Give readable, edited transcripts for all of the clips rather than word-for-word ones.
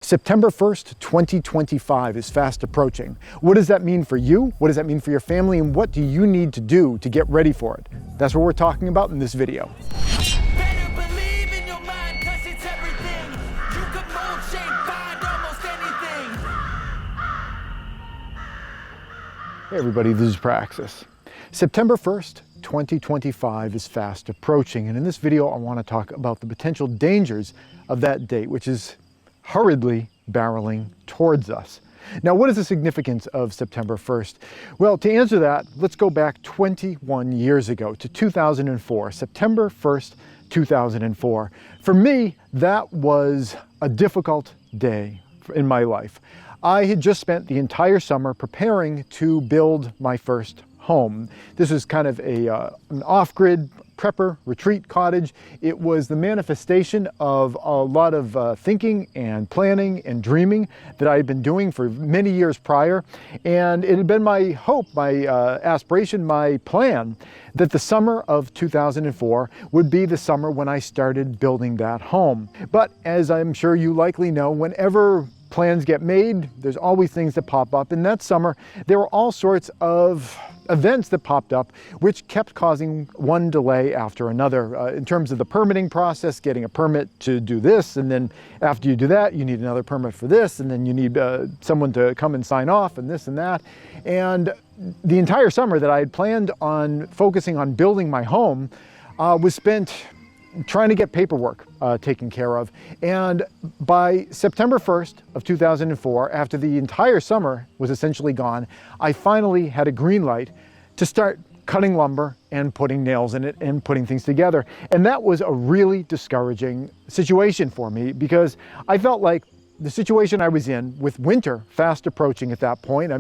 September 1st, 2025 is fast approaching. What does that mean for you? What does that mean for your family? And what do you need to do to get ready for it? That's what we're talking about in this video. Hey everybody, this is Praxis. September 1st, 2025 is fast approaching, and in this video I want to talk about the potential dangers of that date, which is hurriedly barreling towards us. Now, what is the significance of September 1st? Well, to answer that, let's go back 21 years ago to 2004, September 1st, 2004. For me, that was a difficult day in my life. I had just spent the entire summer preparing to build my first home. This was kind of an off-grid prepper retreat cottage. It was the manifestation of a lot of thinking and planning and dreaming that I had been doing for many years prior. And it had been my hope, my aspiration, my plan that the summer of 2004 would be the summer when I started building that home. But as I'm sure you likely know, whenever plans get made, there's always things that pop up. In that summer, there were all sorts of events that popped up which kept causing one delay after another. In terms of the permitting process, getting a permit to do this, and then after you do that, you need another permit for this, and then you need someone to come and sign off, and this and that. And the entire summer that I had planned on focusing on building my home was spent trying to get paperwork taken care of. And by September 1st of 2004, after the entire summer was essentially gone, I finally had a green light to start cutting lumber and putting nails in it and putting things together. And that was a really discouraging situation for me, because I felt like the situation I was in, with winter fast approaching at that point,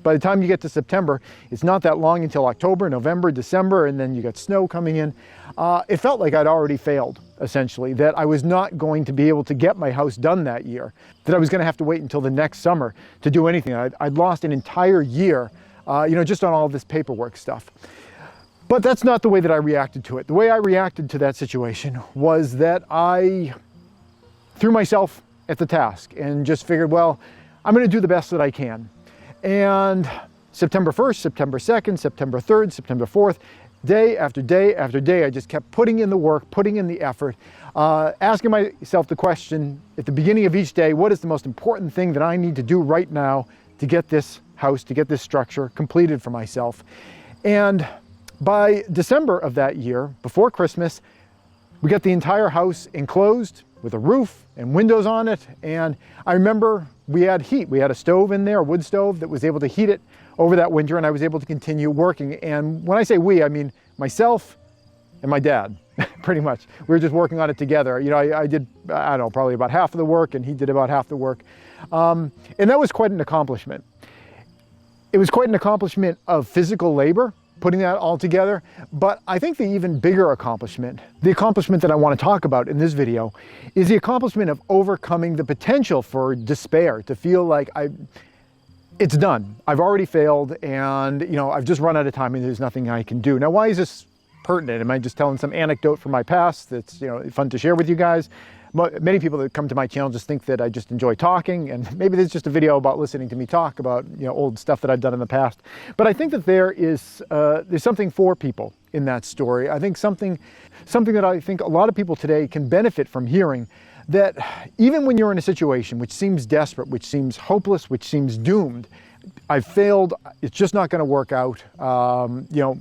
by the time you get to September, it's not that long until October, November, December, and then you got snow coming in. It felt like I'd already failed, essentially, that I was not going to be able to get my house done that year, that I was going to have to wait until the next summer to do anything. I'd lost an entire year, just on all this paperwork stuff. But that's not the way that I reacted to it. The way I reacted to that situation was that I threw myself at the task and just figured, well, I'm going to do the best that I can. And September 1st, September 2nd, September 3rd, September 4th, day after day after day, I just kept putting in the work, putting in the effort, asking myself the question at the beginning of each day, what is the most important thing that I need to do right now to get this house, to get this structure completed for myself? And by December of that year, before Christmas, we got the entire house enclosed with a roof and windows on it. And I remember we had heat. We had a stove in there, a wood stove that was able to heat it over that winter, and I was able to continue working. And when I say we, I mean myself and my dad, pretty much. We were just working on it together. I did, I don't know, probably about half of the work, and he did about half the work. And that was quite an accomplishment. It was quite an accomplishment of physical labor, putting that all together. But I think the even bigger accomplishment, the accomplishment that I want to talk about in this video, is the accomplishment of overcoming the potential for despair, to feel like it's done. I've already failed, and I've just run out of time and there's nothing I can do. Now, why is this pertinent? Am I just telling some anecdote from my past that's fun to share with you guys? Many people that come to my channel just think that I just enjoy talking, and maybe this is just a video about listening to me talk about old stuff that I've done in the past. But I think that there's something for people in that story. I think something that I think a lot of people today can benefit from hearing, that even when you're in a situation which seems desperate, which seems hopeless, which seems doomed, I've failed, it's just not going to work out,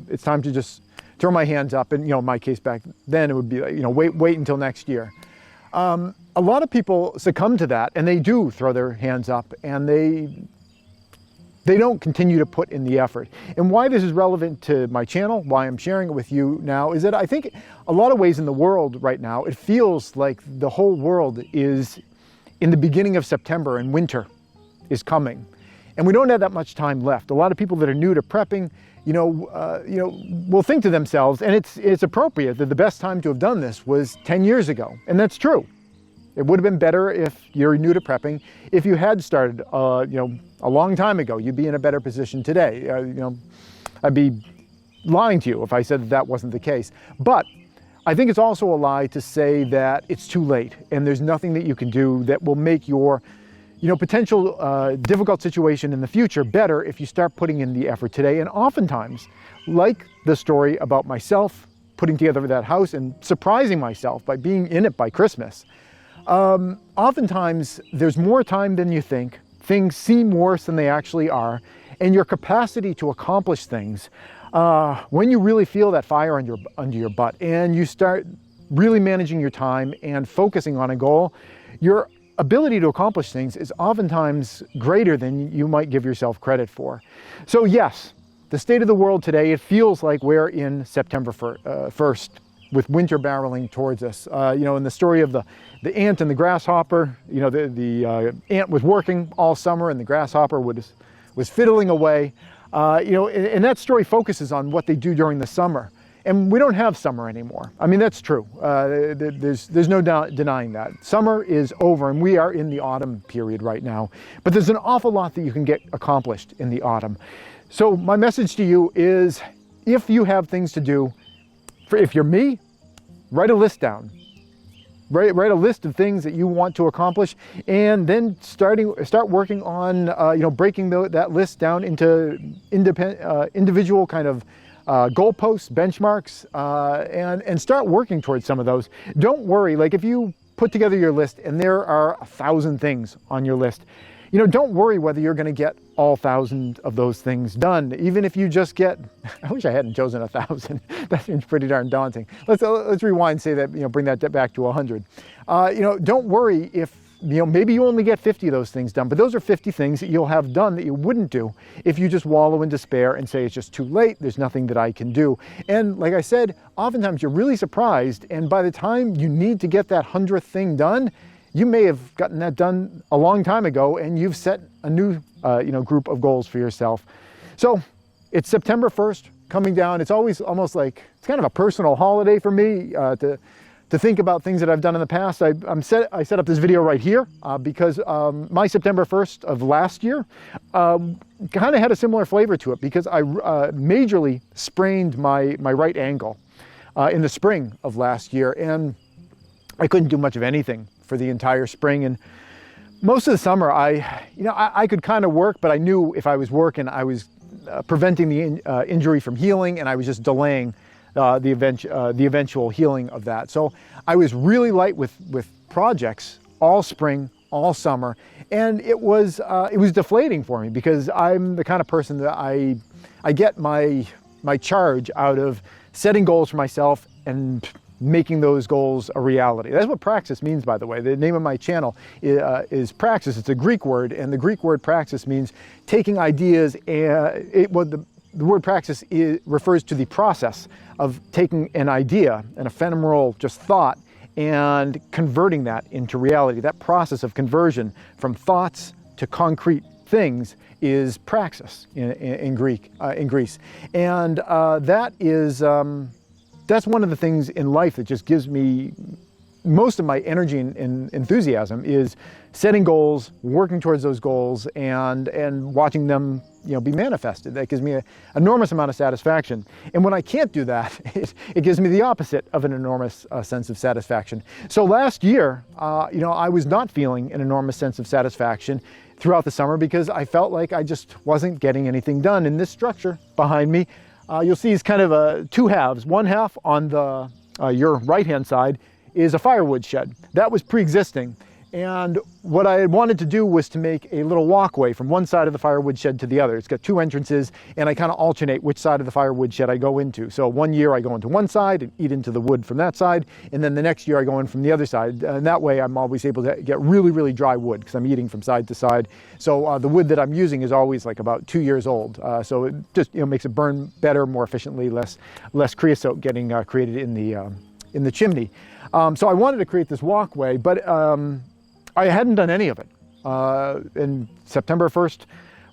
it's time to just throw my hands up. And in my case back then, it would be like, wait until next year. A lot of people succumb to that, and they do throw their hands up, and they don't continue to put in the effort. And why this is relevant to my channel, why I'm sharing it with you now, is that I think a lot of ways in the world right now, it feels like the whole world is in the beginning of September and winter is coming. And we don't have that much time left. A lot of people that are new to prepping, will think to themselves, and it's appropriate that the best time to have done this was 10 years ago. And that's true. It would have been better if you're new to prepping. If you had started, a long time ago, you'd be in a better position today. I'd be lying to you if I said that wasn't the case. But I think it's also a lie to say that it's too late and there's nothing that you can do that will make your potential difficult situation in the future better if you start putting in the effort today. And oftentimes, like the story about myself putting together that house and surprising myself by being in it by Christmas, oftentimes there's more time than you think. Things seem worse than they actually are, and your capacity to accomplish things, when you really feel that fire under your butt and you start really managing your time and focusing on a goal, your ability to accomplish things is oftentimes greater than you might give yourself credit for. So yes, the state of the world today, it feels like we're in September 1st with winter barreling towards us. In the story of the ant and the grasshopper, the ant was working all summer and the grasshopper was fiddling away. And that story focuses on what they do during the summer. And we don't have summer anymore. I mean, that's true. There's no denying that. Summer is over and we are in the autumn period right now. But there's an awful lot that you can get accomplished in the autumn. So my message to you is, if you have things to do, if you're me, write a list down. Write a list of things that you want to accomplish, and then start working on breaking that list down into individual kind of goalposts, benchmarks, and start working towards some of those. Don't worry, like if you put together your list and there are 1,000 things on your list, don't worry whether you're going to get all 1,000 of those things done. Even if you just get, I wish I hadn't chosen 1,000. That seems pretty darn daunting. Let's rewind, say that, bring that back to 100. Don't worry if, maybe you only get 50 of those things done, but those are 50 things that you'll have done that you wouldn't do if you just wallow in despair and say, it's just too late, there's nothing that I can do. And like I said, oftentimes you're really surprised, and by the time you need to get that 100th thing done, you may have gotten that done a long time ago and you've set a new group of goals for yourself. So it's September 1st coming down. It's always almost like, it's kind of a personal holiday for me to think about things that I've done in the past. I set up this video right here because my September 1st of last year kind of had a similar flavor to it, because I majorly sprained my right ankle in the spring of last year, and I couldn't do much of anything for the entire spring. And most of the summer, I could kind of work, but I knew if I was working, I was preventing the injury from healing, and I was just delaying the eventual healing of that. So I was really light with projects all spring, all summer, and it was deflating for me, because I'm the kind of person that I get my charge out of setting goals for myself and making those goals a reality. That's what Praxis means, by the way. The name of my channel is Praxis. It's a Greek word, and the Greek word Praxis means taking ideas, and the word Praxis refers to the process of taking an idea, an ephemeral just thought, and converting that into reality. That process of conversion from thoughts to concrete things is praxis in Greece. And that's one of the things in life that just gives me most of my energy and enthusiasm, is setting goals, working towards those goals, and watching them be manifested. That gives me an enormous amount of satisfaction. And when I can't do that, it gives me the opposite of an enormous sense of satisfaction. So last year, I was not feeling an enormous sense of satisfaction throughout the summer, because I felt like I just wasn't getting anything done. And this structure behind me, you'll see, is kind of two halves. One half on your right-hand side is a firewood shed. That was pre-existing. And what I wanted to do was to make a little walkway from one side of the firewood shed to the other. It's got two entrances, and I kind of alternate which side of the firewood shed I go into. So one year I go into one side and eat into the wood from that side, and then the next year I go in from the other side. And that way I'm always able to get really, really dry wood, because I'm eating from side to side. So the wood that I'm using is always like about 2 years old. So it just makes it burn better, more efficiently, less creosote getting created in the chimney. So I wanted to create this walkway, but I hadn't done any of it. And September 1st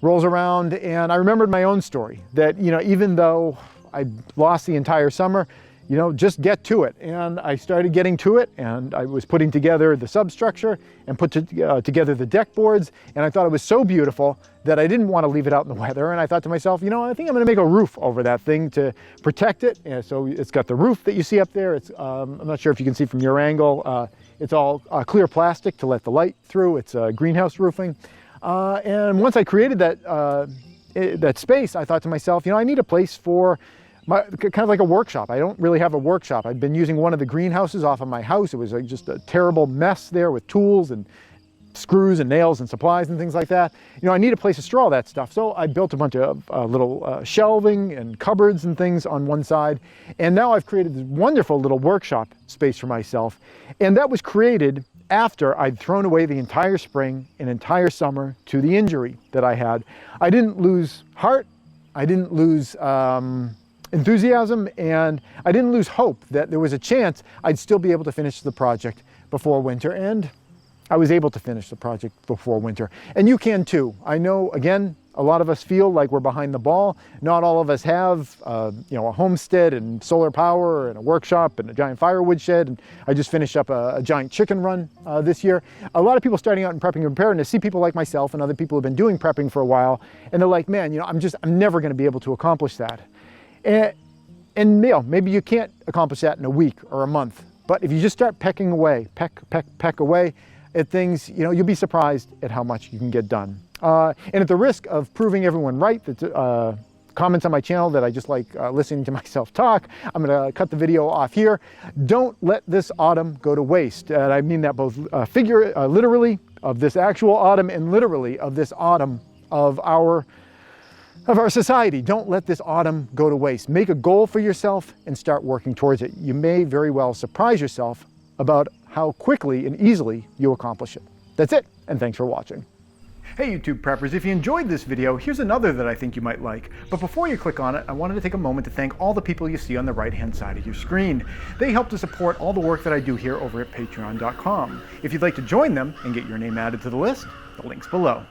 rolls around, and I remembered my own story, that even though I lost the entire summer, you know, just get to it. And I started getting to it, and I was putting together the substructure and put together the deck boards, and I thought it was so beautiful that I didn't want to leave it out in the weather. And I thought to myself, you know, I think I'm going to make a roof over that thing to protect it. And so it's got the roof that you see up there. It's I'm not sure if you can see from your angle. It's all clear plastic to let the light through. It's greenhouse roofing. And once I created that space, I thought to myself, you know, I need a place for kind of like a workshop. I don't really have a workshop. I'd been using one of the greenhouses off of my house. It was like just a terrible mess there with tools and screws and nails and supplies and things like that. You know, I need a place to store all that stuff. So I built a bunch of little shelving and cupboards and things on one side. And now I've created this wonderful little workshop space for myself. And that was created after I'd thrown away the entire spring and entire summer to the injury that I had. I didn't lose heart. I didn't lose enthusiasm, and I didn't lose hope that there was a chance I'd still be able to finish the project before winter, and I was able to finish the project before winter. And you can too. I know, again, a lot of us feel like we're behind the ball. Not all of us have, you know, a homestead and solar power and a workshop and a giant firewood shed. And I just finished up a giant chicken run this year. A lot of people starting out in prepping and preparedness see people like myself and other people who have been doing prepping for a while, and they're like, man, you know, I'm never going to be able to accomplish that. And you know, maybe you can't accomplish that in a week or a month, but if you just start pecking away, peck away at things, you know, you'll be surprised at how much you can get done. And at the risk of proving everyone right, that comments on my channel that I just like listening to myself talk, I'm going to cut the video off here. Don't let this autumn go to waste. And I mean that both literally of this actual autumn and literally of this autumn of our society. Don't let this autumn go to waste. Make a goal for yourself and start working towards it. You may very well surprise yourself about how quickly and easily you accomplish it. That's it, and thanks for watching. Hey YouTube preppers, if you enjoyed this video, here's another that I think you might like. But before you click on it, I wanted to take a moment to thank all the people you see on the right-hand side of your screen. They help to support all the work that I do here over at patreon.com. If you'd like to join them and get your name added to the list, the link's below.